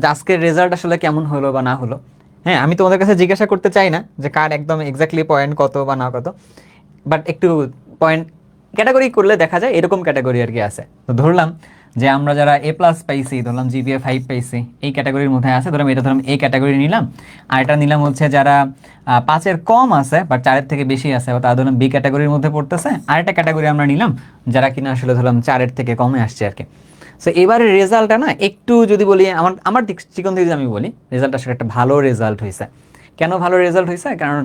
যে আজকের রেজাল্ট আসলে কেমন হলো বা না হলো। হ্যাঁ, আমি তোমাদের কাছে জিজ্ঞাসা করতে চাই না যে কার একদম এক্স্যাক্টলি পয়েন্ট কত বা না কত, বাট একটু পয়েন্ট ক্যাটাগরি করলে দেখা যায় এরকম ক্যাটাগরি আর কি আছে। তো ধরলাম যে আমরা যারা এ প্লাস পাইছি, ধরলাম জিপিএ 5 পাইছি, এই ক্যাটাগরির মধ্যে আছে, ধরলাম এটা ধরলাম এই ক্যাটাগরি নিলাম। আর এটা নিলাম হচ্ছে যারা 5-এর কম আছে বাট 4-এর থেকে বেশি আছে, তারা ধরলাম বি ক্যাটাগরির মধ্যে পড়তেছে। আর একটা ক্যাটাগরি আমরা নিলাম যারা কিনা আসলে ধরলাম 4-এর থেকে কমে আসছে আর কি। সো এবারের রেজাল্টটা না একটু যদি বলি, আমার আমার দৃষ্টিকোণ থেকে যদি আমি বলি, রেজাল্ট আসলে একটা ভালো রেজাল্ট হয়েছে। কেন ভালো রেজাল্ট হয়েছে? কারণ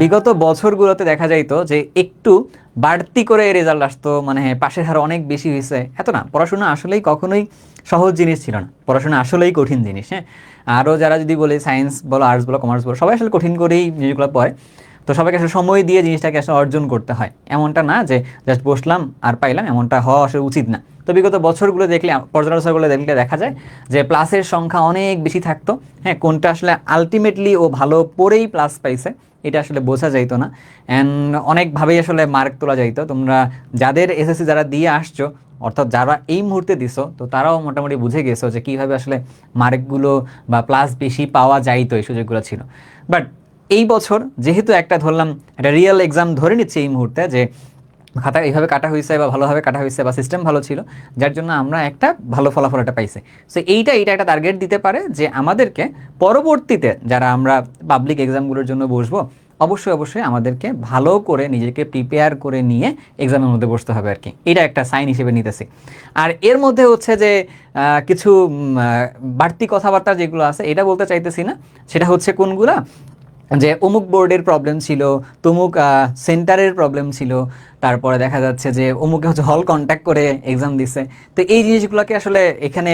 বিগত বছরগুলোতে দেখা যাইতো যে একটু বাড়তি করে রেজাল্ট আসতো, মানে পাশের হার অনেক বেশি হয়েছে, এত না। পড়াশোনা আসলেই কখনোই সহজ জিনিস ছিল না, পড়াশোনা আসলেই কঠিন জিনিস। হ্যাঁ, আরও যারা যদি বলে সায়েন্স বলো, আর্টস বলো, কমার্স বলো, সবাই আসলে কঠিন করেই জিনিসগুলো পড়ে। তো সবাইকে আসলে সময় দিয়ে জিনিসটাকে আসলে অর্জন করতে হয়, এমনটা না যে জাস্ট বসলাম আর পাইলাম, এমনটা হওয়া আসলে উচিত না। তো বিগত বছরগুলো দেখলে, পর্যালোচনাগুলো দেখলে দেখা যায় যে প্লাসের সংখ্যা অনেক বেশি থাকতো। হ্যাঁ, কোনটা আসলে আলটিমেটলি ও ভালো পড়েই প্লাস পাইছে এটা আসলে বোঝা যাইতো না। অ্যান্ড অনেকভাবেই আসলে মার্ক তোলা যাইতো। তোমরা যাদের এসএসসি যারা দিয়ে আসছো, অর্থাৎ যারা এই মুহূর্তে দিছো, তো তারাও মোটামুটি বুঝে গেছো যে কীভাবে আসলে মার্কগুলো বা প্লাস বেশি পাওয়া যাইতো, এই সুযোগগুলো ছিল। বাট এই বছর যেহেতু একটা ধরলাম একটা রিয়েল এক্সাম ধরে নিচ্ছে এই মুহূর্তে, যে খাতা এইভাবে কাটা হয়েছে বা ভালোভাবে কাটা হয়েছে বা সিস্টেম ভালো ছিল, যার জন্য আমরা একটা ভালো ফলাফল একটা পাইছি। সো এইটা একটা টার্গেট দিতে পারে যে আমাদেরকে পরবর্তীতে যারা আমরা পাবলিক এক্সামগুলোর জন্য বসবো, অবশ্যই অবশ্যই আমাদেরকে ভালো করে নিজেকে প্রিপেয়ার করে নিয়ে এক্সামের মধ্যে বসতে হবে আর কি। এটা একটা সাইন হিসেবে নিতেছি। আর এর মধ্যে হচ্ছে যে কিছু বাড়তি কথাবার্তা যেগুলো আছে, এটা বলতে চাইতেছি না। সেটা হচ্ছে কোনগুলা, যে অমুক বোর্ডের প্রবলেম ছিল, তমুক সেন্টারের প্রবলেম ছিল, তারপরে দেখা যাচ্ছে যে অমুকে হচ্ছে হল কন্ট্যাক্ট করে এক্সাম দিছে। তো এই জিনিসগুলোকে আসলে এখানে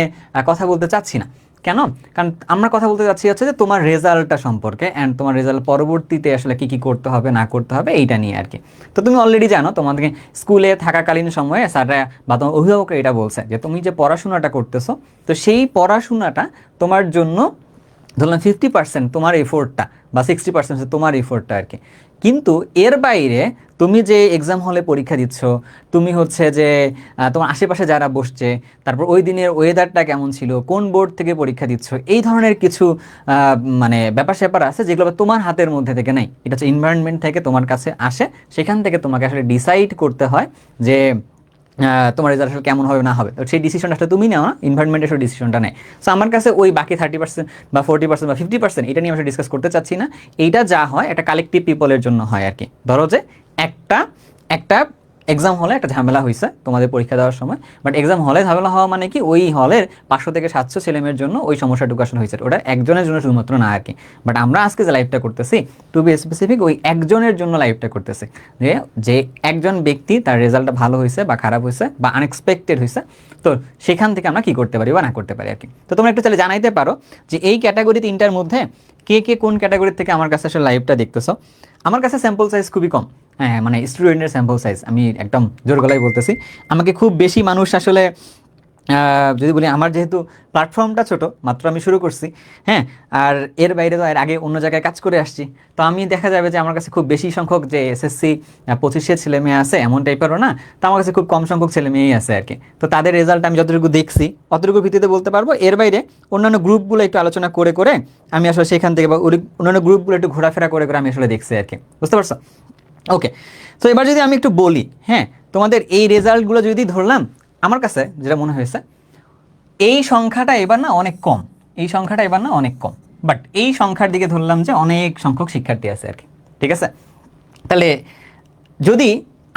কথা বলতে চাচ্ছি না। কেন? কারণ আমরা কথা বলতে চাচ্ছি হচ্ছে যে তোমার রেজাল্টটা সম্পর্কে, অ্যান্ড তোমার রেজাল্ট পরবর্তীতে আসলে কী কী করতে হবে না করতে হবে এইটা নিয়ে আর কি। তো তুমি অলরেডি জানো, তোমাদেরকে স্কুলে থাকাকালীন সময়ে স্যাররা বা তোমার অভিভাবকরা এটা বলছে যে তুমি যে পড়াশোনাটা করতেছো, তো সেই পড়াশোনাটা তোমার জন্য ধরলাম 50% তোমার এফোর্টটা বা 60% তোমার এফোর্টটা আর কি। কিন্তু এর বাইরে তুমি যে এক্সাম হলে পরীক্ষা দিচ্ছ, তুমি হচ্ছে যে তোমার আশেপাশে যারা বসছে, তারপর ওই দিনের ওয়েদারটা কেমন ছিল, কোন বোর্ড থেকে পরীক্ষা দিচ্ছ, এই ধরনের কিছু মানে ব্যাপার স্যাপার আছে যেগুলো তোমার হাতের মধ্যে থেকে নেই। এটা হচ্ছে এনভায়রনমেন্ট থেকে তোমার কাছে আসে, সেখান থেকে তোমাকে আসলে ডিসাইড করতে হয় যে তোমার রেজাল্ট আসলে কেমন হবে না হবে। তো সেই ডিসিশনটা আসলে তুমি নাও না, এনভায়রনমেন্ট আসলে ডিসিশনটা নেয়। সো আমার কাছে ওই বাকি 30% বা 40% বা 50% এটা নিয়ে আমি ডিসকাস করতে চাচ্ছি না। এইটা যা হয় এটা কালেকটিভ পিপলের জন্য হয় আর কি। ধরো যে একটা একটা এক্সাম হলে একটা ঝামেলা হয়েছে তোমাদের পরীক্ষা দেওয়ার সময়, বাট এক্সাম হলে ঝামেলা হওয়া মানে কি, ওই হলের 500 থেকে 700 ছেলেমেয়ের জন্য ওই সমস্যাটুকু আসলে হয়েছে, ওটা একজনের জন্য শুধুমাত্র না আর কি। বাট আমরা আজকে যে লাইভটা করতেছি, টু বি স্পেসিফিক, ওই একজনের জন্য লাইভটা করতেছি, যে যে একজন ব্যক্তি তার রেজাল্টটা ভালো হয়েছে বা খারাপ হয়েছে বা আনএক্সপেক্টেড হয়েছে, তো সেখান থেকে আমরা কি করতে পারি বা না করতে পারি আর কি। তো তোমরা একটু তাহলে জানাইতে পারো যে এই ক্যাটাগরি তিনটার মধ্যে কে কে কোন ক্যাটাগরি থেকে আমার কাছে আসলে লাইভটা দেখতেছো। আমার কাছে স্যাম্পল সাইজ খুবই কম। হ্যাঁ, মানে স্টুডেন্টের স্যাম্পল সাইজ আমি একদম জোর গলায় বলতেছি। আমাকে খুব বেশি মানুষ আসলে যদি বলি, আমার যেহেতু প্ল্যাটফর্মটা ছোট, মাত্র আমি শুরু করছি। হ্যাঁ, আর এর বাইরে তো এর আগে অন্য জায়গায় কাজ করে আসছি। তো আমি দেখা যাবে যে আমার কাছে খুব বেশি সংখ্যক যে এসএসসি 2500 ছেলে মেয়ে আছে এমন টাইপেরও না, তো আমার কাছে খুব কম সংখ্যক ছেলে মেয়েই আছে আর কি। তো তাদের রেজাল্ট আমি যতটুকু দেখছি অতটুকু ভিত্তিতে বলতে পারবো। এর বাইরে অন্যান্য গ্রুপগুলো একটু আলোচনা করে করে আমি আসলে সেখান থেকে, বা অন্যান্য গ্রুপগুলো একটু ঘোরাফেরা করে করে আমি আসলে দেখছি আর কি। বুঝতে পারছো? ওকে। তো এবার যদি আমি একটু বলি, হ্যাঁ, তোমাদের এই রেজাল্টগুলো যদি ধরলাম, আমার কাছে যেটা মনে হয়েছে, এই সংখ্যাটা এবার না অনেক কম, এই সংখ্যাটা এবার না অনেক কম। বাট এই সংখ্যার দিকে ধরলাম যে অনেক সংখ্যক শিক্ষার্থী আছে আর কি। ঠিক আছে? তাহলে যদি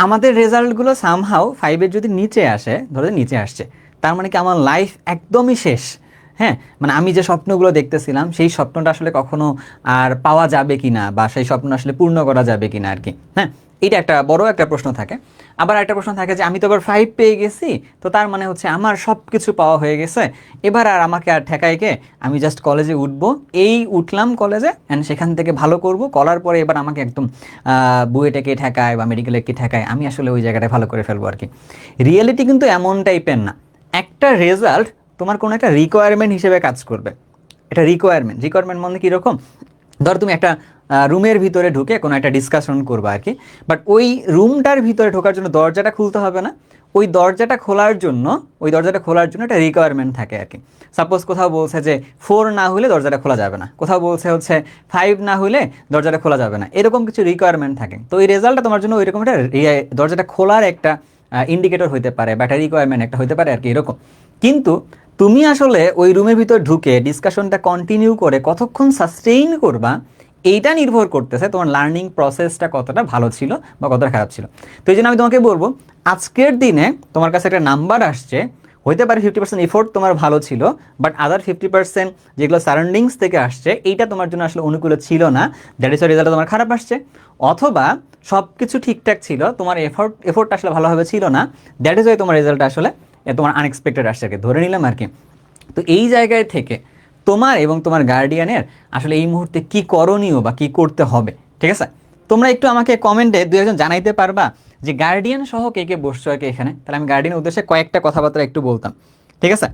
আমাদের রেজাল্টগুলো সামহাও 5-এর যদি নিচে আসে, ধরো নিচে আসছে, তার মানে কি আমার লাইফ একদমই শেষ? হ্যাঁ, মানে আমি যে স্বপ্নগুলো দেখতেছিলাম সেই স্বপ্নটা আসলে কখনো আর পাওয়া যাবে কিনা, বা সেই স্বপ্ন আসলে পূর্ণ করা যাবে কিনা আর কি। হ্যাঁ, এটা একটা বড় একটা প্রশ্ন থাকে। আবার একটা প্রশ্ন থাকে যে আমি তো এবার 5 পেয়ে গেছি, তো তার মানে হচ্ছে আমার সব কিছু পাওয়া হয়ে গেছে, এবার আর আমাকে আর ঠেকায় কে, আমি জাস্ট কলেজে উঠবো, এই উঠলাম কলেজে অ্যান্ড সেখান থেকে ভালো করব, করার পরে এবার আমাকে একদম বুয়েটে কে ঠেকায় বা মেডিকেলে কে ঠেকায়, আমি আসলে ওই জায়গাটায় ভালো করে ফেলবো আর কি। রিয়েলিটি কিন্তু এমন টাইপের না। একটা রেজাল্ট তোমার কোনো একটা রিকোয়ারমেন্ট হিসেবে কাজ করবে। এটা রিকোয়ারমেন্ট মানে কীরকম, ধর তুমি একটা রুমের ভিতরে ঢুকে কোনো একটা ডিসকাশন করবা আর কি, বাট ওই রুমটার ভিতরে ঢোকার জন্য দরজাটা খুলতে হবে না, ওই দরজাটা খোলার জন্য একটা রিকোয়ারমেন্ট থাকে আর কি। সাপোজ কোথাও বলছে যে 4 না হলে দরজাটা খোলা যাবে না, কোথাও বলছে হচ্ছে 5 না হলে দরজাটা খোলা যাবে না, এরকম কিছু রিকোয়ারমেন্ট থাকে। তো এই রেজাল্টটা তোমার জন্য ওইরকম একটা দরজাটা খোলার একটা ইন্ডিকেটর হইতে পারে, ব্যাটারি রিকোয়ারমেন্ট একটা হইতে পারে আর কি, এরকম। কিন্তু তুমি আসলে ওই রুমের ভিতর ঢুকে ডিসকাশনটা কন্টিনিউ করে কতক্ষণ সাস্টেইন করবা, এইটা নির্ভর করতেছে তোমার লার্নিং প্রসেসটা কতটা ভালো ছিল বা কতটা খারাপ ছিল। তো এই জন্য আমি তোমাকে বলবো, আজকের দিনে তোমার কাছে একটা নাম্বার আসছে, হইতে পারে 50% এফোর্ট তোমার ভালো ছিল, বাট আদার 50% যেগুলো সারাউন্ডিংস থেকে আসছে এইটা তোমার জন্য আসলে অনুকূল ছিল না, দ্যাট ইজ রেজাল্ট তোমার খারাপ আসছে। অথবা সব কিছু ঠিকঠাক ছিল, তোমার এফোর্টটা আসলে ভালোভাবে ছিল না, দ্যাট ইজ ওয়াই তোমার রেজাল্ট আসলে তোমার আনএক্সপেক্টেড আসছে আর কি, ধরে নিলাম আর কি। তো এই জায়গায় থেকে তোমার এবং তোমার গার্ডিয়ানের আসলে এই মুহূর্তে কি করণীয় বা কি করতে হবে, ঠিক আছে? তোমরা একটু আমাকে কমেন্টে দু একজন জানাইতে পারবা যে গার্ডিয়ান সহ কে কে বসছো আর কি এখানে, তাহলে আমি গার্ডিয়ানের উদ্দেশ্যে কয়েকটা কথাবার্তা একটু বলতাম, ঠিক আছে?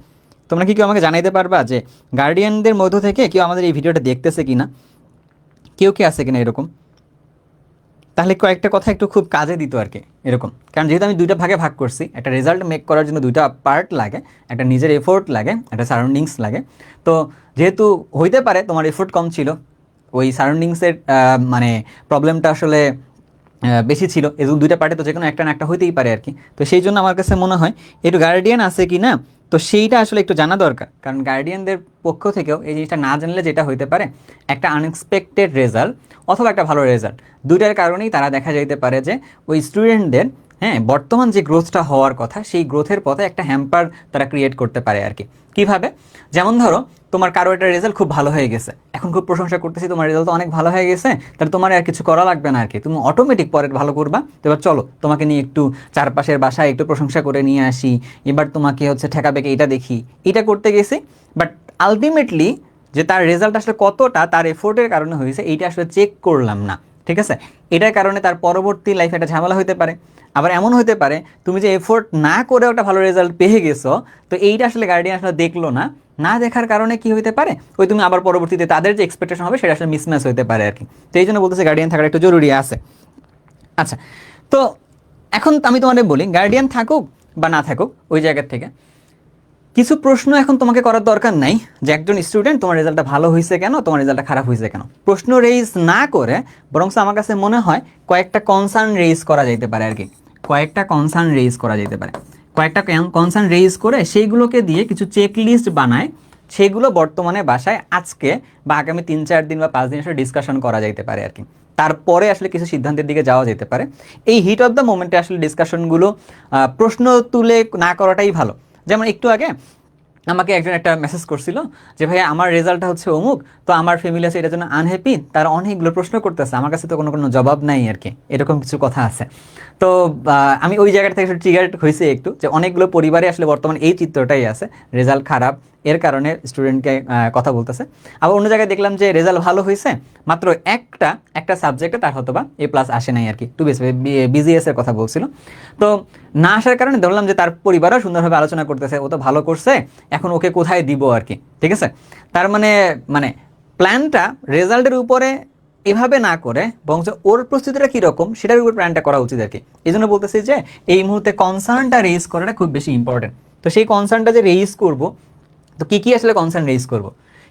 তোমরা কি কেউ আমাকে জানাইতে পারবা যে গার্ডিয়ানদের মধ্য থেকে কেউ আমাদের এই ভিডিওটা দেখতেছে কিনা, কেউ কি আছে কিনা এরকম? তাহলে কয়েকটা কথা একটু খুব কাজে দিত আর কি, এরকম। কারণ যেহেতু আমি দুইটা ভাগে ভাগ করছি, একটা রেজাল্ট মেক করার জন্য দুইটা পার্ট লাগে, একটা নিজের এফোর্ট লাগে, একটা সারাউন্ডিংস লাগে। তো যেহেতু হইতে পারে তোমার এফোর্ট কম ছিল, ওই সারাউন্ডিংসের মানে প্রবলেমটা আসলে বেশি ছিল, এই দুইটা পার্টে তো যে কোনো একটা না একটা হইতেই পারে আর কি। তো সেই জন্য আমার কাছে মনে হয় একটু গার্ডিয়ান আছে কি না, তো সেইটা আসলে একটু জানা দরকার। কারণ গার্ডিয়ানদের পক্ষ থেকেও এই জিনিসটা না জানলে যেটা হইতে পারে, একটা আনএক্সপেক্টেড রেজাল্ট অথবা একটা ভালো রেজাল্ট, দুইটার কারণেই তারা দেখা যাইতে পারে যে ওই স্টুডেন্টদের, হ্যাঁ, বর্তমান যে গ্রোথটা হওয়ার কথা সেই গ্রোথের পথে একটা হ্যাম্পার তারা ক্রিয়েট করতে পারে আর কি। কীভাবে? যেমন ধরো তোমার কারো একটা রেজাল্ট খুব ভালো হয়ে গেছে, এখন খুব প্রশংসা করতেছি তোমার রেজাল্ট তো অনেক ভালো হয়ে গেছে, তাহলে তোমার আর কিছু করা লাগবে না আর কি, তুমি অটোমেটিক পরের ভালো করবা। তো এবার চলো তোমাকে নিয়ে একটু চারপাশের বাসায় একটু প্রশংসা করে নিয়ে আসি, এবার তোমাকে হচ্ছে ঠেকাবেকে এটা দেখি, এটা করতে গেছি। বাট আলটিমেটলি যে তার রেজাল্ট আসলে কতটা তার এফোর্টের কারণে হয়েছে এইটা আসলে চেক করলাম না, ঠিক আছে? এটার কারণে তার পরবর্তী লাইফে একটা ঝামেলা হতে পারে। আবার এমন হতে পারে তুমি যে এফোর্ট না করে একটা ভালো রেজাল্ট পেয়ে গেছো, তো এইটা আসলে গার্ডিয়ান আসলে দেখলো না, না দেখার কারণে কি হতে পারে, ওই তুমি আবার পরবর্তীতে তাদের যে এক্সপেকটেশন হবে সেটা আসলে মিসম্যাচ হতে পারে আর কি। তো এই জন্য বলতেছে গার্ডিয়ান থাকাটা একটু জরুরি আছে। আচ্ছা, তো এখন আমি তোমাদের বলি, গার্ডিয়ান থাকুক বা না থাকুক, ওই জায়গার থেকে কিছু প্রশ্ন এখন তোমাকে করার দরকার নাই যে একজন স্টুডেন্ট তোমার রেজাল্টটা ভালো হয়েছে কেন, তোমার রেজাল্টটা খারাপ হয়েছে কেন, প্রশ্ন রেইজ না করে বরং আমার কাছে মনে হয় কয়েকটা কনসার্ন রেইজ করা যেতে পারে আর কি, কয়েকটা কনসার্ন রেইজ করা যেতে পারে। কয়েকটা কনসার্ন রেইজ করে সেইগুলোকে দিয়ে কিছু চেক লিস্ট বানায়, সেগুলো বর্তমানে বাসায় আজকে বা আগামী 3-4 দিন বা 5 দিন আসলে ডিসকাশন করা যেতে পারে আর কি। তারপরে আসলে কিছু সিদ্ধান্তের দিকে যাওয়া যেতে পারে। এই হিট অফ দ্য মোমেন্টে আসলে ডিসকাশনগুলো প্রশ্ন তুলে না করাটাই ভালো। যেমন একটু আগে আমাকে একজন একটা মেসেজ করছিল যে ভাইয়া আমার রেজাল্টটা হচ্ছে অমুক, তো আমার ফ্যামিলি আছে এটার জন্য আনহ্যাপি, তারা অনেকগুলো প্রশ্ন করতেছে, আমার কাছে তো কোনো জবাব নাই আর কি, এরকম কিছু কথা আছে। তো আমি ওই জায়গাটা থেকে ট্রিগার হয়েছে একটু, যে অনেকগুলো পরিবারে আসলে বর্তমান এই চিত্রটাই আছে, রেজাল্ট খারাপ এর কারণে স্টুডেন্টকে কথা বলতেছে। আবার অন্য জায়গায় দেখলাম যে রেজাল্ট ভালো হয়েছে, মাত্র একটা সাবজেক্টে তার হয়তো বা A+ আসে নাই আর কি, টু বিজিএস এর কথা বলছিল। তো না আসার কারণে ধরলাম যে তার পরিবারও সুন্দরভাবে আলোচনা করতেছে, ও তো ভালো করছে, এখন ওকে কোথায় দিব আর কি, ঠিক আছে? তার মানে প্ল্যানটা রেজাল্টের উপরে এভাবে না করে বরং ওর প্রস্তুতিটা কীরকম সেটার উপর প্ল্যানটা করা উচিত আর কি। এই জন্য বলতেছি যে এই মুহূর্তে কনসার্নটা রেইজ করাটা খুব বেশি ইম্পর্টেন্ট। তো সেই কনসার্নটা যে রেইজ করবো, তো কী আসলে কনসার্ন রেইজ করবো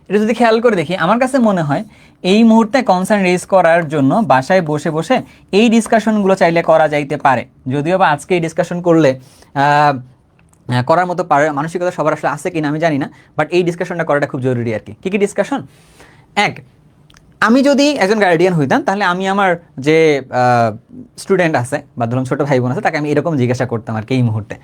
এটা যদি খেয়াল করে দেখি, আমার কাছে মনে হয় এই মুহূর্তে কনসার্ন রেইজ করার জন্য বাসায় বসে বসে এই ডিসকাশনগুলো চাইলে করা যাইতে পারে। যদিও বা আজকে এই ডিসকাশন করলে করার মতো মানসিকতা সবার আসলে আছে কিনা আমি জানি না, বাট এই ডিসকাশনটা করাটা খুব জরুরি আর কি। কী ডিসকাশন? এক, আমি যদি একজন গার্ডিয়ান হইতাম তাহলে আমি আমার যে স্টুডেন্ট আছে বা ধরুন ছোটো ভাই বোন আছে তাকে আমি এরকম জিজ্ঞাসা করতাম আর কি এই মুহূর্তে,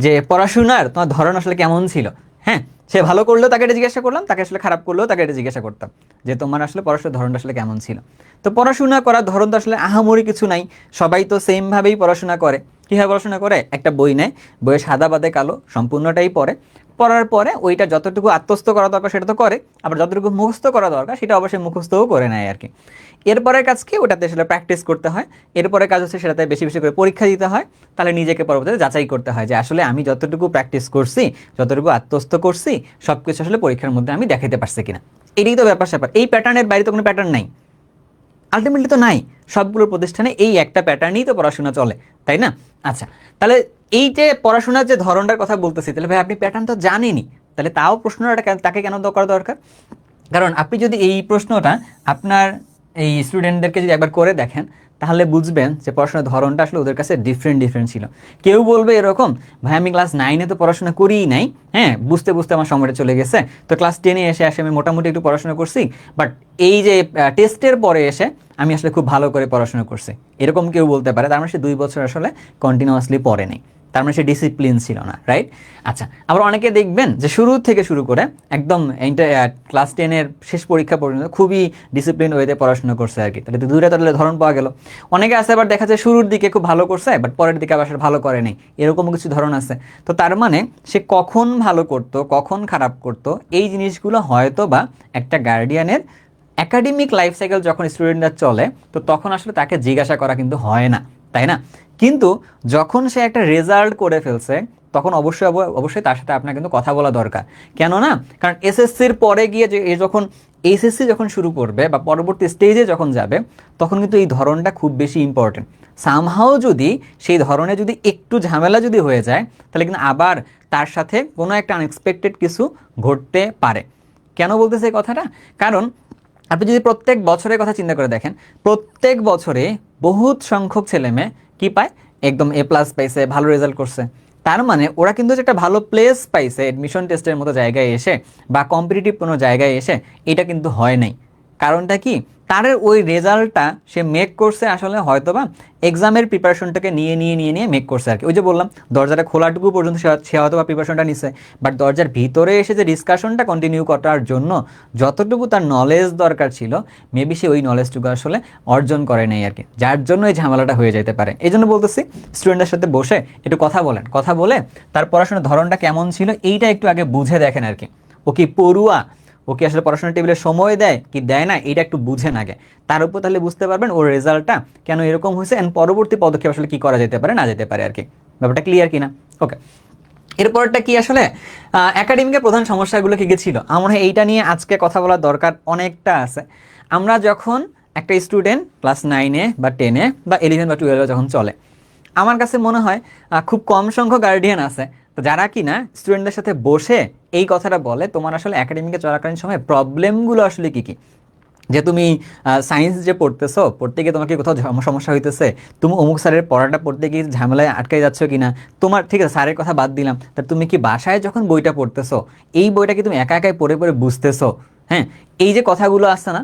যে পড়াশোনার তোমার ধরন আসলে কেমন ছিল। হ্যাঁ, সে ভালো করলেও তাকে এটা জিজ্ঞাসা করলাম, তাকে আসলে খারাপ করলেও তাকে এটা জিজ্ঞাসা করতাম যে তোমার আসলে পড়াশোনার ধরনটা আসলে কেমন ছিল। তো পড়াশোনা করার ধরন তো আসলে আহামরি কিছু নাই, সবাই তো সেমভাবেই পড়াশোনা করে। কীভাবে পড়াশোনা করে? একটা বই নেয়, বইয়ে সাদা বাদে কালো সম্পূর্ণটাই পড়ে, পড়ার পরে ওইটা যতটুকু আত্মস্থ করা দরকার সেটা তো করে, আবার যতটুকু মুখস্থ করা দরকার সেটা অবশ্যই মুখস্থও করে নেয় আর কি। এরপরের কাজ কি? ওটাতে আসলে প্র্যাকটিস করতে হয়। এরপরের কাজ হচ্ছে সেটাতে বেশি বেশি করে পরীক্ষা দিতে হয়, তাহলে নিজেকে পরবর্তীতে যাচাই করতে হয় যে আসলে আমি যতটুকু প্র্যাকটিস করছি, যতটুকু আত্মস্থ করছি, সব কিছু আসলে পরীক্ষার মধ্যে আমি দেখাতে পারছি কিনা। এটাই তো ব্যাপার। এই প্যাটার্নের বাইরে তো কোনো প্যাটার্ন নাই, আলটিমেটলি তো নাই। সবগুলো প্রতিষ্ঠানে এই একটা প্যাটার্নই তো পড়াশোনা চলে, তাই না? আচ্ছা, তাহলে এই যে পড়াশোনার যে ধরনটার কথা বলতেছি, তাহলে ভাই আপনি প্যাটার্ন তো জানেনই, তাহলে তাও প্রশ্নটা তাকে কেন করা দরকার? কারণ আপনি যদি এই প্রশ্নটা আপনার এই স্টুডেন্টদেরকে যদি একবার করে দেখেন, তাহলে বুঝবেন যে পড়াশোনার ধরনটা আসলে ওদের কাছে ডিফারেন্ট ছিল। কেউ বলবে এরকম, ভাই আমি ক্লাস 9-এ তো পড়াশোনা করিই নাই, হ্যাঁ বুঝতে বুঝতে আমার সময়টা চলে গেছে, তো ক্লাস 10-এ এসে আমি মোটামুটি একটু পড়াশোনা করছি, বাট এই যে টেস্টের পরে এসে আমি আসলে খুব ভালো করে পড়াশোনা করছি, এরকম কেউ বলতে পারে। তার মানে সে 2 বছর আসলে কন্টিনিউয়াসলি পড়ে নেই, তার মানে সে ডিসিপ্লিন ছিল না, রাইট? আচ্ছা, আবার অনেকে দেখবেন যে শুরু থেকে শুরু করে একদম ক্লাস 10-এর শেষ পরীক্ষা পর্যন্ত খুবই ডিসিপ্লিন ওয়েতে পড়াশোনা করছে আর কি, তাহলে তো দুইটা তাহলে ধরন পাওয়া গেল। অনেকে আছে আবার দেখা যায় শুরুর দিকে খুব ভালো করছে, বাট পরের দিকে আবার ভালো করে নেই, এরকমও কিছু ধরন আছে। তো তার মানে সে কখন ভালো করতো, কখন খারাপ করতো, এই জিনিসগুলো হয়তো বা একটা গার্ডিয়ানের একাডেমিক লাইফ সাইকেল যখন স্টুডেন্টরা চলে, তো তখন আসলে তাকে জিজ্ঞাসা করা কিন্তু হয় না, তাই না? কিন্তু যখন সে একটা রেজাল্ট করে ফেলছে, তখন অবশ্যই অবশ্যই তার সাথে আপনার কিন্তু কথা বলা দরকার। কেন না? কারণ এসএসসির পরে গিয়ে যে যখন এইচএসসি যখন শুরু করবে বা পরবর্তী স্টেজে যখন যাবে, তখন কিন্তু এই ধরনটা খুব বেশি ইম্পর্টেন্ট। সামহাও যদি সেই ধরনের যদি একটু ঝামেলা যদি হয়ে যায়, তাহলে কিন্তু আবার তার সাথে কোনো একটা আনএক্সপেক্টেড কিছু ঘটতে পারে। কেন বলতেছে এই কথাটা? কারণ আপনি যদি প্রত্যেক বছরের কথা চিন্তা করে দেখেন, প্রত্যেক বছরে বহুত সংখ্যক ছেলে মেয়ে কি পায়, একদম A+ পাইছে, ভালো রেজাল্ট করছে। তার মানে ওরা কিন্তু যে একটা ভালো প্লেস পাইছে এডমিশন টেস্টের মতো জায়গায় এসে বা কম্পিটিটিভ কোনো জায়গায় এসে, এটা কিন্তু হয় নাই। কারণটা কি? তার ওই রেজাল্টটা সে মেক করছে আসলে হয়তোবা এক্সামের প্রিপারেশনটাকে নিয়ে মেক করছে আর কি। ওই যে বললাম, দরজাটা খোলাটুকু পর্যন্ত সে হয়তোবা প্রিপারেশনটা নিছে, বাট দরজার ভিতরে এসে যে ডিসকাশনটা কন্টিনিউ করার জন্য যতটুকু তার নলেজ দরকার ছিল, মেবি সে ওই নলেজটুকু আসলে অর্জন করে নেই আর কি, যার জন্য এই ঝামেলাটা হয়ে যেতে পারে। এই জন্য বলতেছি, স্টুডেন্টদের সাথে বসে একটু কথা বলেন, কথা বলে তার পড়াশোনার ধরনটা কেমন ছিল এইটা একটু আগে বুঝে দেখেন আর কি। ও কি পড়ুয়া, ও কি আসলে পড়াশোনার টেবিলে সময় দেয় কি দেয় না, এটা একটু বুঝেন আগে। তার উপর তাহলে বুঝতে পারবেন ওর রেজাল্টটা কেন এরকম হয়েছে, এন্ড পরবর্তী পদক্ষেপ আসলে কি করা যেতে পারে না যেতে পারে আর কি। ব্যাপারটা ক্লিয়ার কিনা? ওকে, এরপরটা কি আসলে একাডেমিকের প্রধান সমস্যাগুলো কি কি ছিল, আমার এইটা নিয়ে আজকে কথা বলার দরকার অনেকটা আছে। আমরা যখন একটা স্টুডেন্ট ক্লাস 9-এ বা 10-এ বা 11 বা 12-এ যখন চলে, আমার কাছে মনে হয় খুব কম সংখ্যক গার্ডিয়ান আছে তো যারা কি না স্টুডেন্টদের সাথে বসে এই কথাটা বলে, তোমার আসলে একাডেমিকে চলাকালীন সময় প্রবলেমগুলো আসলে কি কি, যে তুমি সায়েন্স যে পড়তে গিয়ে তোমার কি কোথাও সমস্যা হইতেছে, তুমি অমুক স্যারের পড়াটা পড়তে গিয়ে ঝামেলায় আটকে যাচ্ছ কিনা, তোমার ঠিক আছে স্যারের কথা বাদ দিলাম, তা তুমি কি বাসায় যখন বইটা পড়তেছো, এই বইটা কি তুমি একা একাই পড়ে পড়ে বুঝতেছো? হ্যাঁ, এই যে কথাগুলো আসছে না,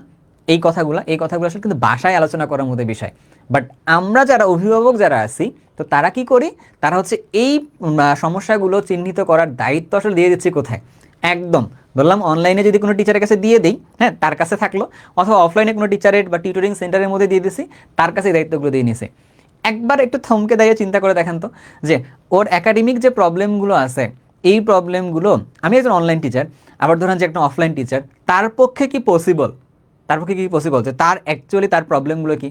এই কথাগুলো আসলে কিন্তু বাসায় আলোচনা করার মতো বিষয়। বাট আমরা যারা অভিভাবক যারা আছি, তো তারা কি করি, তারা হচ্ছে এই সমস্যাগুলো চিহ্নিত করার দায়িত্ব আসলে দিয়ে দিচ্ছি কোথায়, একদম বললাম অনলাইনে যদি কোনো টিচারের কাছে দিয়ে দিই, হ্যাঁ তার কাছে থাকলো, অথবা অফলাইনে কোনো টিচারের বা টিউটরিং সেন্টারের মধ্যে দিয়ে দিছি, তার কাছে দায়িত্বগুলো দিয়ে নিছে। একবার একটু থমকে দাঁড়িয়ে চিন্তা করে দেখেন তো, যে ওর একাডেমিক যে প্রবলেমগুলো আছে, এই প্রবলেমগুলো, আমি একজন অনলাইন টিচার, আবার ধরেন যে একটা অফলাইন টিচার, তার পক্ষে কি পসিবল, যে তার অ্যাকচুয়ালি তার প্রবলেমগুলো কি।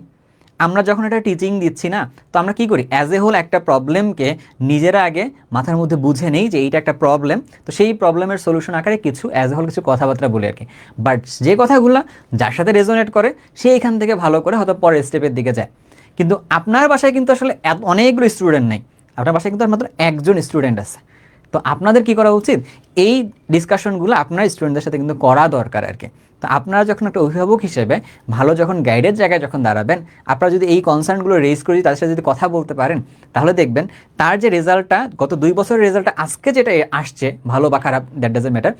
আমরা যখন এটা টিচিং দিচ্ছি না, তো আমরা কি করি, অ্যাজ এ হোল একটা প্রবলেমকে নিজেরা আগে মাথার মধ্যে বুঝে নেই যে এইটা একটা প্রবলেম, তো সেই প্রবলেমের সলিউশন আকারে কিছু অ্যাজ এ হোল কিছু কথাবার্তা বলি আর কি। বাট যে কথাগুলো যার সাথে রেজোনেট করে, সে এখান থেকে ভালো করে হয়তো পরের স্টেপের দিকে যায়। কিন্তু আপনার বাসায় কিন্তু আসলে অনেকগুলো স্টুডেন্ট নেই, আপনার বাসায় কিন্তু মাত্র একজন স্টুডেন্ট আছে। তো আপনাদের কি করা উচিত, এই ডিসকাশনগুলো আপনার স্টুডেন্টদের সাথে কিন্তু করা দরকার আর কি। তো আপনারা যখন একটা অভিভাবক হিসেবে ভালো যখন গাইডের জায়গায় যখন দাঁড়াবেন, আপনারা যদি এই কনসার্নগুলো রেজ করে তাদের সাথে যদি কথা বলতে পারেন, তাহলে দেখবেন তার যে রেজাল্টটা, গত 2 বছরের রেজাল্টটা আজকে যেটা আসছে, ভালো বা খারাপ দ্যাট ডাজন্ট ম্যাটার,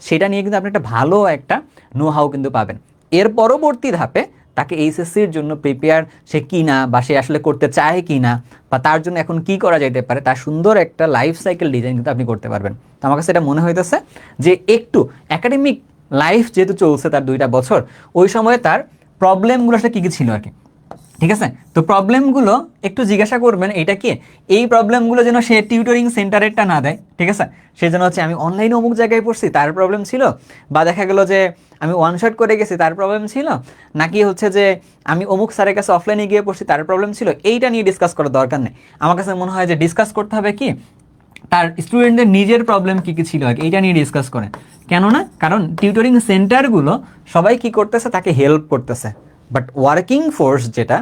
সেটা নিয়ে কিন্তু আপনি একটা ভালো একটা নো হাউ কিন্তু পাবেন। এর পরবর্তী ধাপে তাকে এইচএসসির জন্য প্রিপেয়ার সে কি না, বা সে আসলে করতে চায় কি না, বা তার জন্য এখন কি করা যেতে পারে, তার সুন্দর একটা লাইফ সাইকেল ডিজাইন কিন্তু আপনি করতে পারবেন। তো আমার কাছে এটা মনে হইতেছে যে একটু একাডেমিক লাইফ যেহেতু চলছে তার 2টা বছর, ওই সময়ে তার প্রবলেমগুলো আসলে কী কী ছিল আর কি, ঠিক আছে? তো প্রবলেমগুলো একটু জিজ্ঞাসা করবেন, এটা কি এই প্রবলেমগুলো যেন সে টিউটরিং সেন্টারেরটা না দেয়, ঠিক আছে? সেই জন্য হচ্ছে আমি অনলাইনে অমুক জায়গায় পড়ছি তার প্রবলেম ছিল, বা দেখা গেল যে আমি ওয়ান শট করে গেছি তার প্রবলেম ছিল, নাকি হচ্ছে যে আমি অমুক স্যারের কাছে অফলাইনে গিয়ে পড়ছি তার প্রবলেম ছিল, এইটা নিয়ে ডিসকাস করার দরকার নেই। আমার কাছে মনে হয় যে ডিসকাস করতে হবে কি, তার স্টুডেন্টদের নিজের প্রবলেম কী কী ছিল আর কি, এইটা নিয়ে ডিসকাস করে। কেননা কারণ টিউটরিং সেন্টারগুলো সবাই কি করতেছে, তাকে হেল্প করতেছে, বাট ওয়ার্কিং ফোর্স যেটা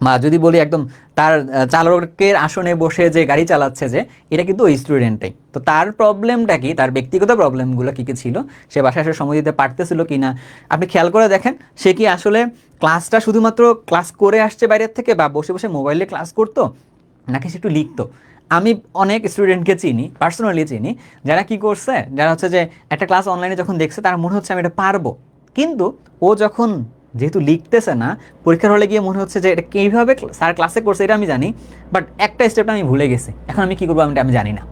বা যদি বলি একদম তার চালকের আসনে বসে যে গাড়ি চালাচ্ছে, যে এটা কিন্তু ওই স্টুডেন্টটাই। তো তার প্রবলেমটা কি, তার ব্যক্তিগত প্রবলেমগুলো কী কী ছিল, সে বাসায় এসে সময় দিতে পারতেছিল কি না, আপনি খেয়াল করে দেখেন সে কি আসলে ক্লাসটা শুধুমাত্র ক্লাস করে আসছে বাইরের থেকে, বা বসে বসে মোবাইলে ক্লাস করতো, নাকি সে একটু লিখতো। আমি অনেক স্টুডেন্টকে চিনি, পার্সোনালি চিনি, যারা কি করছে, যারা হচ্ছে যে একটা ক্লাস অনলাইনে যখন দেখছে তার মনে হচ্ছে আমি এটা পারবো, কিন্তু ও যখন যেহেতু লিখতেছে না, পরীক্ষার হলে গিয়ে মনে হচ্ছে যে এটা কীভাবে স্যার ক্লাসে করছে এটা আমি জানি, বাট একটা স্টেপটা আমি ভুলে গেছি, এখন আমি কী করবো আমি জানি না।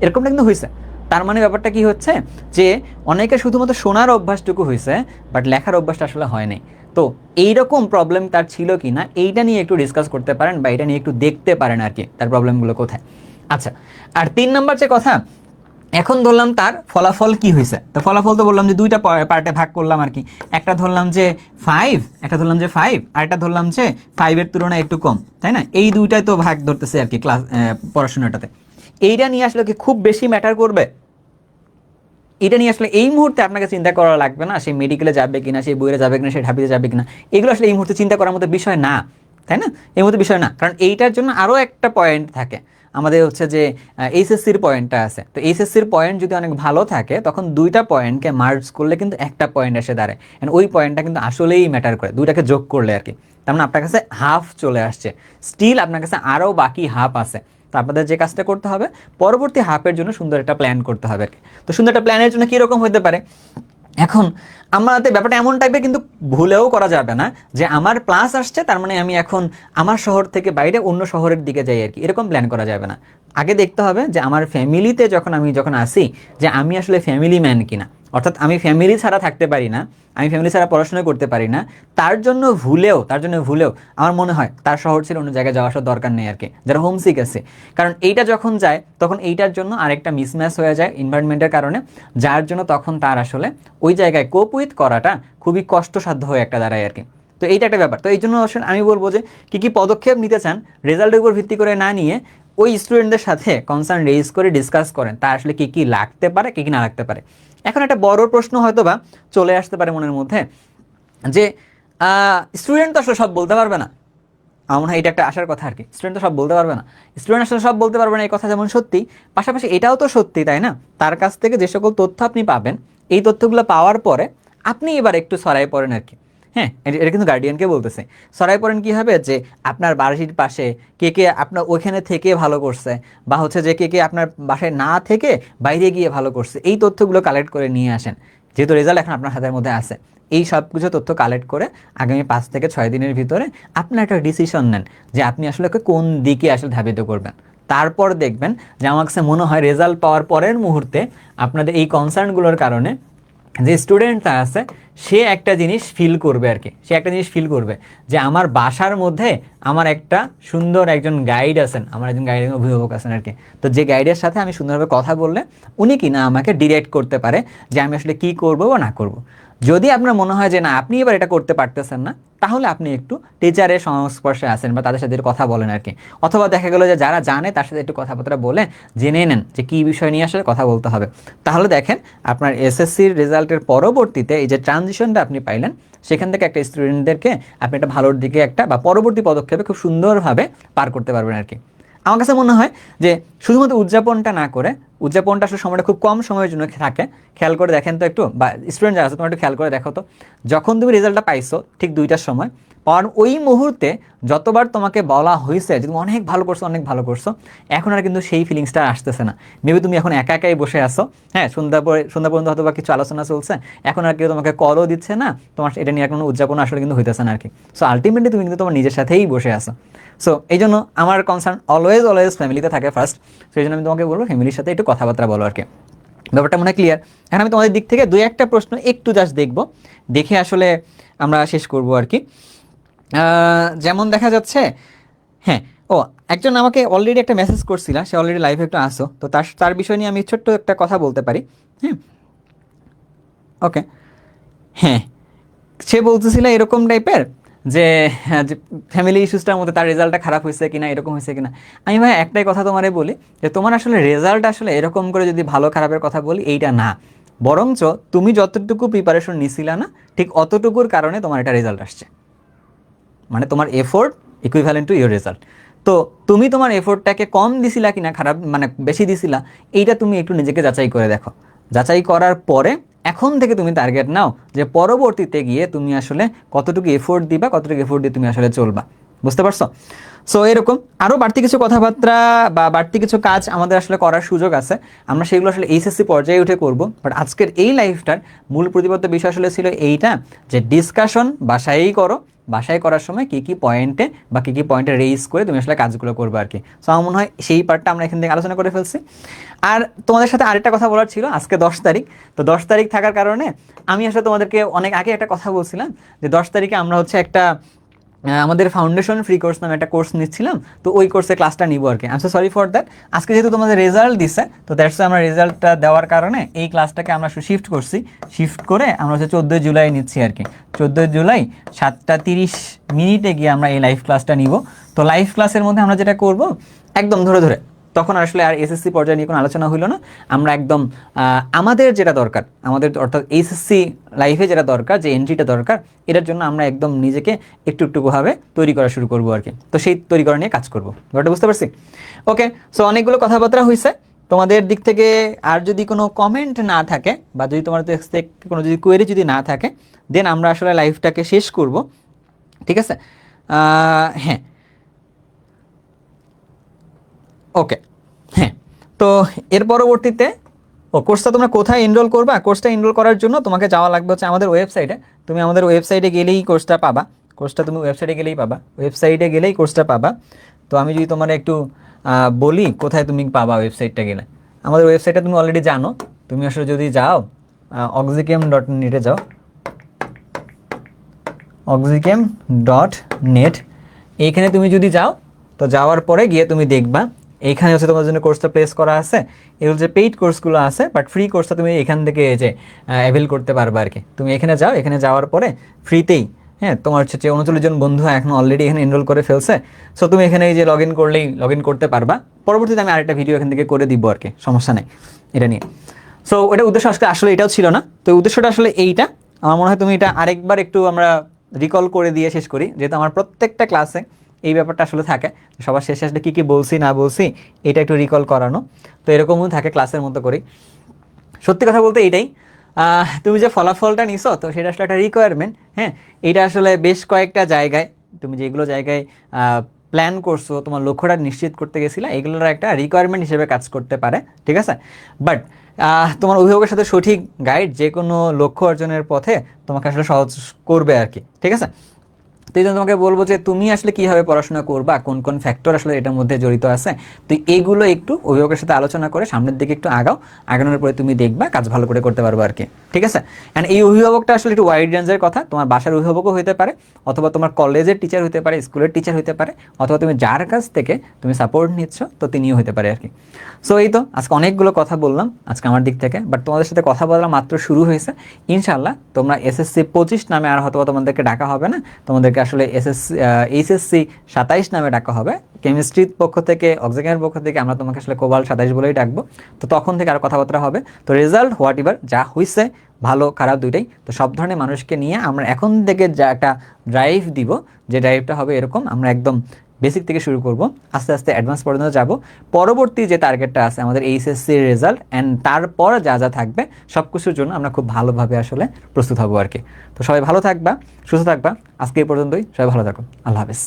এরকমটা কিন্তু হয়েছে। তার মানে ব্যাপারটা কি হচ্ছে যে অনেকে শুধুমাত্র শোনার অভ্যাসটুকু হয়েছে, বাট লেখার অভ্যাসটা আসলে হয় নাই। তো এইরকম প্রবলেম তার ছিল কি না এইটা নিয়ে একটু ডিসকাস করতে পারেন, বা এটা নিয়ে একটু দেখতে পারেন আর কি তার প্রবলেমগুলো কোথায়। আচ্ছা, আর 3 নম্বর যে কথা, এখন ধরলাম তার ফলাফল কি হয়েছে। তো ফলাফল তো বললাম যে দুইটা পার্টে ভাগ করলাম আর কি, একটা ধরলাম যে 5, একটা ধরলাম যে 5, আর একটা ধরলাম যে 5-এর তুলনায় একটু কম, তাই না? এই দুইটাই তো ভাগ ধরতেছে আর কি ক্লাস পড়াশোনাটাতে। এইটা নিয়ে আসলে কি খুব বেশি ম্যাটার করবে? এটা নিয়ে আসলে এই মুহূর্তে আপনাকে চিন্তা করা লাগবে না, সে মেডিকেলে যাবে কিনা, সে বইয়ে যাবে কিনা, সে ঢাবিতে যাবে কিনা, এগুলো আসলে এই মুহূর্তে চিন্তা করার মতো বিষয় না, তাই না? এই মুহূর্তে বিষয় না, কারণ এইটার জন্য আরও একটা পয়েন্ট থাকে আমাদের, হচ্ছে যে এইচএসসির পয়েন্টটা আছে। তো এইচএসসির পয়েন্ট যদি অনেক ভালো থাকে, তখন দুইটা পয়েন্টকে মার্জ করলে কিন্তু একটা পয়েন্ট এসে দাঁড়ায়, ওই পয়েন্টটা কিন্তু আসলেই ম্যাটার করে, দুইটাকে যোগ করলে আর কি। তার মানে আপনার কাছে হাফ চলে আসছে, স্টিল আপনার কাছে আরও বাকি হাফ আছে। তো আপনাদের যে কাজটা করতে হবে, পরবর্তী হাফের জন্য সুন্দর একটা প্ল্যান করতে হবে আর কি। তো সুন্দর একটা প্ল্যানের জন্য কীরকম হতে পারে, এখন আমাদের ব্যাপারটা এমন টাইপের কিন্তু ভুলেও করা যাবে না যে আমার প্লাস আসছে তার মানে আমি এখন আমার শহর থেকে বাইরে অন্য শহরের দিকে যাই আর কি, এরকম প্ল্যান করা যাবে না। আগে দেখতে হবে যে আমার ফ্যামিলিতে যখন আসি, যে আমি আসলে ফ্যামিলি ম্যান কিনা, অর্থাৎ আমি ফ্যামিলি ছাড়া থাকতে পারি না, আমি ফ্যামিলি ছাড়া পড়াশোনা করতে পারি না। তার জন্য ভুলেও আমার মনে হয় তার শহর ছিল অন্য জায়গায় যাওয়া আসার দরকার নেই আর কি, যারা হোমসিক আছে। কারণ এইটা যখন যায় তখন এইটার জন্য আরেকটা মিসম্যাচ হয়ে যায় এনভায়রনমেন্টের কারণে, যার জন্য তখন তার আসলে ওই জায়গায় কোপ উইথ করাটা খুবই কষ্টসাধ্য হয়ে একটা দাঁড়ায় আর কি। তো এইটা একটা ব্যাপার। তো এই জন্য আসলে আমি বলবো যে কী কী পদক্ষেপ নিতে চান, রেজাল্টের উপর ভিত্তি করে না নিয়ে ওই স্টুডেন্টদের সাথে কনসার্ন রেজ করে ডিসকাস করেন তার আসলে কী কী লাগতে পারে, কী কী না লাগতে পারে। এখন একটা বড় প্রশ্ন হয়তো বা চলে আসতে পারে মনের মধ্যে, যে স্টুডেন্ট তো আসলে সব বলতে পারবে না। আমার মনে হয় এটা একটা আসার কথা আর কি, স্টুডেন্ট তো সব বলতে পারবে না, স্টুডেন্ট আসলে সব বলতে পারবে না, এই কথা যেমন সত্যি, পাশাপাশি এটাও তো সত্যি, তাই না? তার কাছ থেকে যে সকল তথ্য আপনি পাবেন, এই তথ্যগুলো পাওয়ার পরে আপনি এবার একটু ছড়াই পড়েন আর কি। হ্যাঁ, এটা কিন্তু গার্ডিয়ানকে বলতেছে। ছড়াই পড়েন কী হবে, যে আপনার বাড়ির পাশে কে কে আপনার ওইখানে থেকে ভালো করছে, বা হচ্ছে যে কে কে আপনার বাসায় না থেকে বাইরে গিয়ে ভালো করছে, এই তথ্যগুলো কালেক্ট করে নিয়ে আসেন। যেহেতু রেজাল্ট এখন আপনার হাতের মধ্যে আছে, এই সব কিছু তথ্য কালেক্ট করে আগামী 5 থেকে 6 দিনের ভিতরে আপনার একটা ডিসিশন নেন যে আপনি আসলে কোন দিকে আসলে ধাবিত করবেন। তারপর দেখবেন যে আমার কাছে মনে হয় রেজাল্ট পাওয়ার পরের মুহূর্তে আপনাদের এই কনসার্নগুলোর কারণে যে স্টুডেন্টটা আছে সে একটা জিনিস ফিল করবে আর কি, সে একটা জিনিস ফিল করবে যে আমার বাসার মধ্যে আমার একটা সুন্দর একজন গাইড আছেন, আমার একজন গাইড অভিভাবক আছেন আর কি। তো যে গাইডের সাথে আমি সুন্দরভাবে কথা বললে উনি কি না আমাকে ডিরেক্ট করতে পারে যে আমি আসলে কী করবো বা না করবো। যদি আপনার মনে হয় যে না আপনি এবার এটা করতে পারতেছেন না, তাহলে আপনি একটু টিচারের সংস্পর্শে আসেন বা তাদের সাথে একটু কথা বলেন আর কি। অথবা দেখা গেলো যে যারা জানে তার সাথে একটু কথাবার্তা বলে জেনে নেন যে কী বিষয় নিয়ে আসলে কথা বলতে হবে। তাহলে দেখেন আপনার এসএসসির রেজাল্টের পরবর্তীতে এই যে ট্রানজিশনটা আপনি পাইলেন, সেখান থেকে একটা স্টুডেন্টদেরকে আপনি একটা ভালোর দিকে একটা বা পরবর্তী পদক্ষেপে খুব সুন্দরভাবে পার করতে পারবেন আর কি। আমার কাছে মনে হয় যে শুধুমাত্র উদযাপনটা না করে, উদযাপনটা আসলে সময়টা খুব কম সময়ের জন্য থাকে, খেয়াল করে দেখেন তো একটু, বা স্টুডেন্ট যারা আছে তোমার একটু খেয়াল করে দেখো তো, যখন তুমি রেজাল্টটা পাইছো ঠিক 2টার সময় পাওয়ার ওই মুহূর্তে যতবার তোমাকে বলা হয়েছে যে তুমি অনেক ভালো করছো, অনেক ভালো করছো, এখন আর কিন্তু সেই ফিলিংসটা আসতেছে না। মেবি তুমি এখন একা একাই বসে আসো, হ্যাঁ, সন্ধ্যা পর্যন্ত হয়তো বা কিছু আলোচনা চলছে, এখন আর কেউ তোমাকে কলও দিচ্ছে না, তোমার এটা নিয়ে কোনো উদযাপন আসলে কিন্তু হইতেছে না আর কি। সো আলটিমেটলি তুমি কিন্তু তোমার নিজের সাথেই বসে আসো। সো এই জন্য আমার কনসার্ন অলওয়েজ ফ্যামিলিতে থাকে ফার্স্ট। সো এই জন্য আমি তোমাকে বলবো ফ্যামিলির সাথে একটু কথাবার্তা বলো আর কি। ব্যাপারটা মনে হয় ক্লিয়ার। এখন আমি তোমাদের দিক থেকে 2-1টা প্রশ্ন একটু জাস্ট দেখবো, দেখে আসলে আমরা শেষ করবো আর কি। যেমন দেখা যাচ্ছে, হ্যাঁ, ও একজন আমাকে অলরেডি একটা মেসেজ করছিল, সে অলরেডি লাইভে একটু আসো, তো তার বিষয় নিয়ে আমি ছোট্ট একটা কথা বলতে পারি। হ্যাঁ, ওকে, হ্যাঁ, সে বলতেছিল এরকম টাইপের যে ফ্যামিলি ইস্যুসটার মধ্যে তার রেজাল্টটা খারাপ হয়েছে কিনা, এরকম হয়েছে কিনা। আমি ভাই একটাই কথা তোমারে বলি যে তোমার আসলে রেজাল্ট আসলে এরকম করে যদি ভালো খারাপের কথা বলি এইটা না, বরঞ্চ তুমি যতটুকু প্রিপারেশন নিছিলা না ঠিক অতটুকুর কারণে তোমার এটা রেজাল্ট আসছে। মানে তোমার effort equivalent to your result. তো তুমি তোমার এফোর্টটাকে কম দিছিলা কিনা, খারাপ মানে বেশি দিছিলা, এইটা তুমি একটু নিজেকে যাচাই করে দেখো। যাচাই করার পরে এখন থেকে তুমি টার্গেট নাও যে পরবর্তীতে গিয়ে তুমি আসলে কতটুকু এফোর্ট দিবা, কতটুকু এফোর্ট দিয়ে তুমি আসলে চলবা। বুঝতে পারছো? সো এরকম আরও বাড়তি কিছু কথাবার্তা বা বাড়তি কিছু কাজ আমাদের আসলে করার সুযোগ আছে, আমরা সেগুলো আসলে এইচএসসি পর্যায়ে উঠে করব। বাট আজকের এই লাইফটার মূল প্রতিপাদ্য বিষয় আসলে ছিল এইটা, যে ডিসকাশন বাসায়ই করো, বাসায় করার সময় কী কী পয়েন্টে বা কী কী পয়েন্টে রেইজ করে তুমি আসলে কাজগুলো করবে আর কি। সো আমার মনে হয় সেই পার্টটা আমরা এখান থেকে আলোচনা করে ফেলছি। আর তোমাদের সাথে আরেকটা কথা বলার ছিল, আজকে 10 তারিখ, তো 10 তারিখ থাকার কারণে আমি আসলে তোমাদেরকে অনেক আগে একটা কথা বলছিলাম যে 10 তারিখে আমরা হচ্ছে একটা আমাদের ফাউন্ডেশন ফ্রি কোর্স নামে একটা কোর্স নিচ্ছিলাম, তো ওই কোর্সে ক্লাসটা নিব আর কি। I am so sorry for that. আজকে যেহেতু তোমাদের রেজাল্ট দিছে, তো দ্যাটস আমরা রেজাল্টটা দেওয়ার কারণে এই ক্লাসটাকে আমরা শিফট করছি, শিফট করে আমরা হচ্ছে 14 জুলাই নিচ্ছি আর কি। 14 জুলাই 7:30 গিয়ে আমরা এই লাইভ ক্লাসটা নিব। তো লাইভ ক্লাসের মধ্যে আমরা যেটা করব, একদম ধরে ধরে, তখন আসলে আর এসএসসি পর্যায়ে নিয়ে কোনো আলোচনা হইল না, আমরা একদম আমাদের যেটা দরকার, আমাদের অর্থাৎ এইচএসসি লাইফে যেটা দরকার, যে এন্ট্রিটা দরকার, এটার জন্য আমরা একদম নিজেকে একটু একটুভাবে তৈরি করা শুরু করবো আর কি। তো সেই তৈরি করা নিয়ে কাজ করবো, ব্যাপারটা বুঝতে পারছি? ওকে, সো অনেকগুলো কথাবার্তা হয়েছে। তোমাদের দিক থেকে আর যদি কোনো কমেন্ট না থাকে বা যদি তোমার কোনো যদি কোয়েরি যদি না থাকে, দেন আমরা আসলে লাইফটাকে শেষ করব, ঠিক আছে? হ্যাঁ, ওকে, হ্যাঁ। তো এর পরবর্তীতে কোর্সটা তোমরা কোথায় এনরোল করবা? কোর্সটা এনরোল করার জন্য তোমাকে যাওয়া লাগবে হচ্ছে আমাদের ওয়েবসাইটে। তুমি আমাদের ওয়েবসাইটে গেলেই কোর্সটা পাবা, কোর্সটা তুমি ওয়েবসাইটে গেলেই পাবা, ওয়েবসাইটে গেলেই কোর্সটা পাবা। তো আমি যদি তোমার একটু বলি কোথায় তুমি পাবা ওয়েবসাইটটা গেলে, আমাদের ওয়েবসাইটটা তুমি অলরেডি জানো। তুমি আসলে যদি যাও oxychem.net-এ যাও, oxychem.net, এইখানে তুমি যদি যাও, তো যাওয়ার পরে গিয়ে তুমি দেখবা এইখানে হচ্ছে তোমার জন্য কোর্সটা প্লেস করা আছে। এগুলো যে পেইড কোর্সগুলো আছে, বাট ফ্রি কোর্সটা তুমি এখান থেকে যে অ্যাভেল করতে পারবে আর কি। তুমি এখানে যাও, এখানে যাওয়ার পরে ফ্রিতেই, হ্যাঁ, তোমার হচ্ছে 39 জন বন্ধু এখন অলরেডি এখানে এনরোল করে ফেলছে। সো তুমি এখানে এই যে লগ ইন করলেই লগ ইন করতে পারবা। পরবর্তীতে আমি আরেকটা ভিডিও এখান থেকে করে দিব আর কি, সমস্যা নেই এটা নিয়ে। সো ওটা উদ্দেশ্য আসলে এটাও ছিল না, তো উদ্দেশ্যটা আসলে এইটা। আমার মনে হয় তুমি এটা আরেকবার একটু আমরা রিকল করে দিয়ে শেষ করি, যেহেতু আমার প্রত্যেকটা ক্লাসে এই ব্যাপারটা আসলে থাকে, সবার শেষে আসলে কী কী বলছি না বলছি এটা একটু রিকল করানো। তো এরকমও থাকে ক্লাসের মতো করেই। সত্যি কথা বলতে এইটাই, তুমি যে ফলাফলটা নিছো, তো সেটা আসলে একটা রিকোয়ারমেন্ট। হ্যাঁ, এটা আসলে বেশ কয়েকটা জায়গায় তুমি যেগুলো জায়গায় প্ল্যান করছো, তোমার লক্ষ্যটা নিশ্চিত করতে গেছিলা, এগুলোর একটা রিকোয়ারমেন্ট হিসেবে কাজ করতে পারে, ঠিক আছে? বাট তোমার অভিভাবকের সাথে সঠিক গাইড যে কোনো লক্ষ্য অর্জনের পথে তোমাকে আসলে সহজ করবে আর কি, ঠিক আছে? তো এই জন্য তোমাকে বলবো যে তুমি আসলে কীভাবে পড়াশোনা করবা, কোন কোন ফ্যাক্টর আসলে এটার মধ্যে জড়িত আছে, তো এইগুলো একটু অভিভাবকের সাথে আলোচনা করে সামনের দিকে একটু আগাও। আগানোর পরে তুমি দেখবা কাজ ভালো করে করতে পারবে আর কি, ঠিক আছে? অ্যান্ড এই অভিভাবকটা আসলে একটু ওয়াইড রেঞ্জের কথা, তোমার বাসার অভিভাবকও হতে পারে, অথবা তোমার কলেজের টিচার হতে পারে, স্কুলের টিচার হতে পারে, অথবা তুমি যার কাছ থেকে তুমি সাপোর্ট নিচ্ছ, তো তিনিও হতে পারে আর কি। সো এই তো আজকে অনেকগুলো কথা বললাম আজকে আমার দিক থেকে, বাট তোমাদের সাথে কথা বলা মাত্র শুরু হয়েছে। ইনশাল্লাহ তোমরা এসএসসি 25 নামে আর হয়তো তোমাদেরকে ডাকা হবে না, তোমাদেরকে আসলে এইচএসসি 27 নামে ডাকা হবে। কেমিস্ট্রির পক্ষ থেকে, অক্সিজেনের পক্ষ থেকে আমরা তোমাকে আসলে কোবাল 27 বলেই ডাকবো। তো তখন থেকে আর কথাবার্তা হবে। তো রেজাল্ট হোয়াট এভার যা হয়েছে, ভালো খারাপ দুইটাই, তো সব ধরনের মানুষকে নিয়ে আমরা এখন থেকে যা একটা ড্রাইভ দিব, যে ড্রাইভটা হবে এরকম, আমরা একদম বেসিক থেকে শুরু করব, আস্তে আস্তে অ্যাডভান্স পর্যন্ত যাব। পরবর্তী যে টার্গেটটা আছে আমাদের এইচএসসির রেজাল্ট অ্যান্ড তারপর যা যা থাকবে সব কিছুর জন্য আমরা খুব ভালোভাবে আসলে প্রস্তুত হব আর কি। তো সবাই ভালো থাকবা, সুস্থ থাকবা। আজকে এই পর্যন্তই, সবাই ভালো থাকো, আল্লাহ হাফেজ।